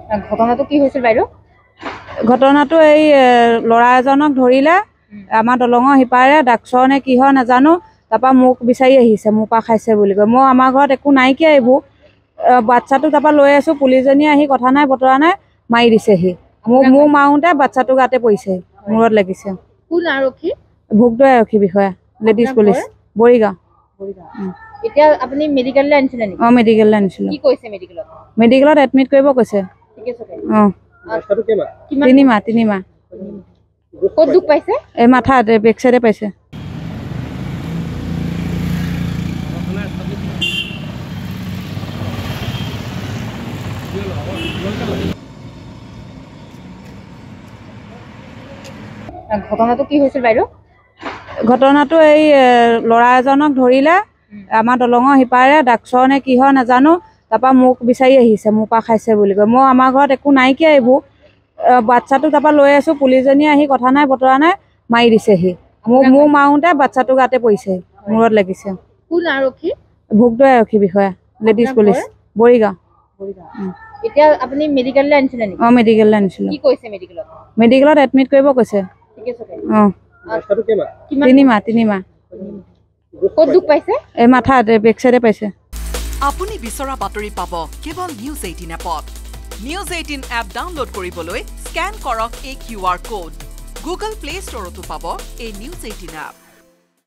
ঘটনাটো কি হৈছিল বাইদেউ? ঘটনাটো এই ল'ৰা এজনক ধৰিলে আমাৰ দলঙৰ সিপাৰে ডাকচৰ নে কি হয় নাজানো, তাৰপৰা মোক বিচাৰি আহিছে, মোৰ পৰা খাইছে বুলি কয়। মই আমাৰ ঘৰত একো নাইকিয়া এইবোৰ, বাচ্চাটো তাৰপৰা লৈ আছোঁ, পুলিচজনীয়ে আহি কথা নাই বতৰা নাই মাৰি দিছেহি। মোৰ মাৰোঁতে বাচ্চাটো গাতে পৰিছে, মূৰত লাগিছে। কোন আৰক্ষী? ভোগদৈ আৰক্ষী বিষয়া, লেডিজ পুলিচ, বৰিগাঁও। এতিয়া আপুনি মেডিকেললৈ আনিছিলে নেকি? অঁ, মেডিকেললৈ আনিছিলোঁ। কি কৈছে মেডিকেলত? মেডিকেলত এডমিট কৰিব কৈছে। অঁ, 3 মাহ। ক'ত দুখ পাইছে? এই মাথাত, বেক চাইডে পাইছে। ঘটনাটো কি হৈছিল বাইদেউ? ঘটনাটো এই ল'ৰা এজনক ধৰিলে আমাৰ দলঙৰ সিপাৰে ডাকচৰ নে কি হয় নাজানো, তাৰপৰা মোক বিচাৰি আহিছে, মোৰ পৰা খাইছে বুলি কয়। মই আমাৰ ঘৰত একো নাইকিয়া এইবোৰ, বাচ্চাটো তাৰপৰা লৈ আছোঁ, পুলিচজনীয়ে আহি কথা নাই বতৰা নাই মাৰি দিছেহি। মোৰ মাৰোঁতে বাচ্চাটো গাতে পৰিছে, মূৰত লাগিছে। কোন আৰক্ষী? ভোগদৈ আৰক্ষী বিষয়া, লেডিজ পুলিচ, বৰিগাঁও। এতিয়া আপুনি মেডিকেললৈ আনিছিলে নেকি? অঁ, মেডিকেললৈ আনিছিলোঁ। কি কৈছে মেডিকেলত? মেডিকেলত এডমিট কৰিব কৈছে। অঁ, 3 মাহ। ক'ত দুখ পাইছে? এই মাথাত, বেক চাইডে পাইছে। আপুনি বিচৰা বাতৰি পাব কেৱল নিউজ 18 এপত। নিউজ 18 এপ ডাউনলোড কৰিবলৈ স্কেন কৰক এই QR কোড। গুগল প্লে ষ্টৰতো পাব এই নিউজ 18 এপ।